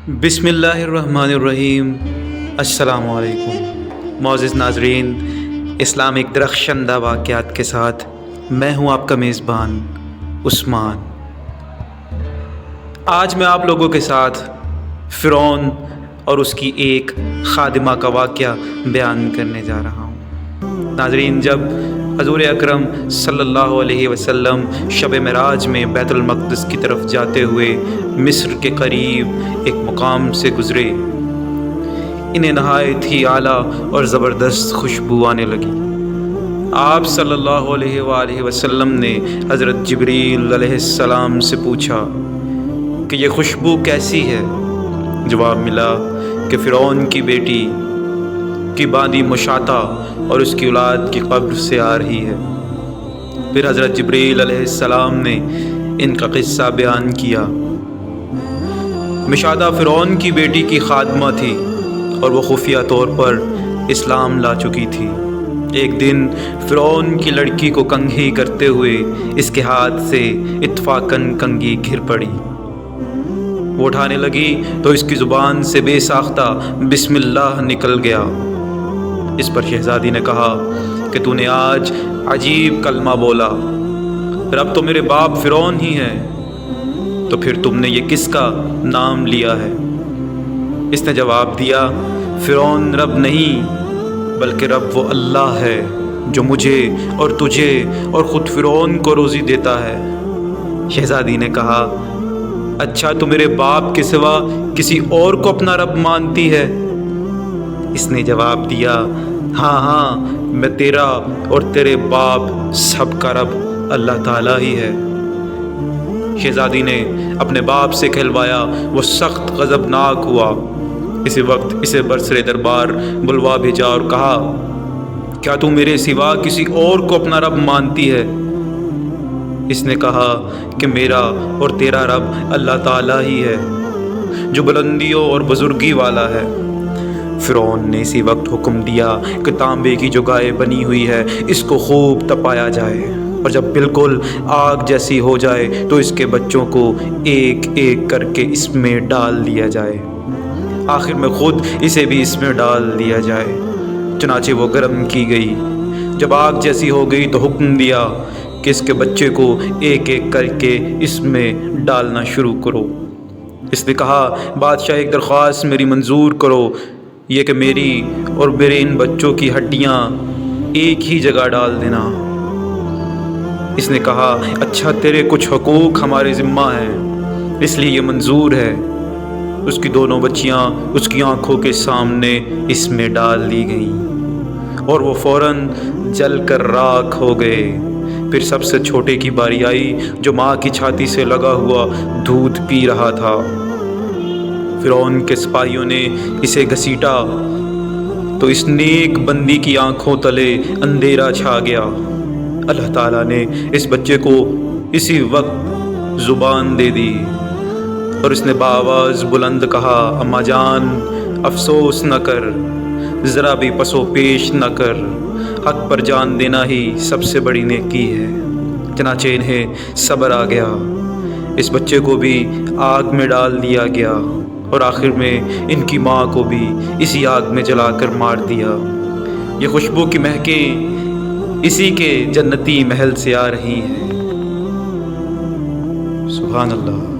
بسم اللہ الرحمن الرحیم۔ السلام علیکم معزز ناظرین، اسلامک درخشندہ واقعات کے ساتھ میں ہوں آپ کا میزبان عثمان۔ آج میں آپ لوگوں کے ساتھ فرعون اور اس کی ایک خادمہ کا واقعہ بیان کرنے جا رہا ہوں۔ ناظرین، جب حضور اکرم صلی اللہ علیہ وسلم شب معراج میں بیت المقدس کی طرف جاتے ہوئے مصر کے قریب ایک مقام سے گزرے، انہیں نہایت ہی اعلیٰ اور زبردست خوشبو آنے لگی۔ آپ صلی اللہ علیہ وآلہ وسلم نے حضرت جبریل علیہ السلام سے پوچھا کہ یہ خوشبو کیسی ہے؟ جواب ملا کہ فرعون کی بیٹی کی باندی مشاطہ اور اس کی اولاد کی قبر سے آ رہی ہے۔ پھر حضرت جبریل علیہ السلام نے ان کا قصہ بیان کیا۔ مشاطہ فرعون کی بیٹی کی خادمہ تھی اور وہ خفیہ طور پر اسلام لا چکی تھی۔ ایک دن فرعون کی لڑکی کو کنگھی کرتے ہوئے اس کے ہاتھ سے اتفاقاً کنگھی گر پڑی۔ وہ اٹھانے لگی تو اس کی زبان سے بے ساختہ بسم اللہ نکل گیا۔ اس پر شہزادی نے کہا کہ تو نے آج عجیب کلمہ بولا، رب تو میرے باپ فرعون ہی ہے، تو پھر تم نے یہ کس کا نام لیا ہے؟ اس نے جواب دیا، فرعون رب نہیں بلکہ رب وہ اللہ ہے جو مجھے اور تجھے اور خود فرعون کو روزی دیتا ہے۔ شہزادی نے کہا، اچھا تو میرے باپ کے سوا کسی اور کو اپنا رب مانتی ہے؟ اس نے جواب دیا، ہاں میں تیرا اور تیرے باپ سب کا رب اللہ تعالیٰ ہی ہے۔ شہزادی نے اپنے باپ سے کہلوایا، وہ سخت غضبناک ہوا۔ اسی وقت اسے برسر دربار بلوا بھیجا اور کہا، کیا تو میرے سوا کسی اور کو اپنا رب مانتی ہے؟ اس نے کہا کہ میرا اور تیرا رب اللہ تعالیٰ ہی ہے جو بلندیوں اور بزرگی والا ہے۔ فرعون نے اسی وقت حکم دیا کہ تانبے کی جو گائے بنی ہوئی ہے اس کو خوب تپایا جائے، اور جب بالکل آگ جیسی ہو جائے تو اس کے بچوں کو ایک ایک کر کے اس میں ڈال دیا جائے، آخر میں خود اسے بھی اس میں ڈال دیا جائے۔ چنانچہ وہ گرم کی گئی۔ جب آگ جیسی ہو گئی تو حکم دیا کہ اس کے بچے کو ایک ایک کر کے اس میں ڈالنا شروع کرو۔ اس نے کہا، بادشاہ ایک درخواست میری منظور کرو، یہ کہ میری اور میرے ان بچوں کی ہڈیاں ایک ہی جگہ ڈال دینا۔ اس نے کہا، اچھا تیرے کچھ حقوق ہمارے ذمہ ہیں، اس لیے یہ منظور ہے۔ اس کی دونوں بچیاں اس کی آنکھوں کے سامنے اس میں ڈال دی گئیں اور وہ فوراً جل کر راکھ ہو گئے۔ پھر سب سے چھوٹے کی باری آئی جو ماں کی چھاتی سے لگا ہوا دودھ پی رہا تھا۔ فرعون کے سپاہیوں نے اسے گھسیٹا تو اس نیک بندی کی آنکھوں تلے اندھیرا چھا گیا۔ اللہ تعالیٰ نے اس بچے کو اسی وقت زبان دے دی اور اس نے بآواز بلند کہا، اماں جان افسوس نہ کر، ذرا بھی پس و پیش نہ کر، حق پر جان دینا ہی سب سے بڑی نیکی ہے۔ چنانچہ انہیں صبر آ گیا، اس بچے کو بھی آگ میں ڈال دیا گیا اور آخر میں ان کی ماں کو بھی اسی آگ میں جلا کر مار دیا۔ یہ خوشبو کی مہکیں اسی کے جنتی محل سے آ رہی ہیں۔ سبحان اللہ۔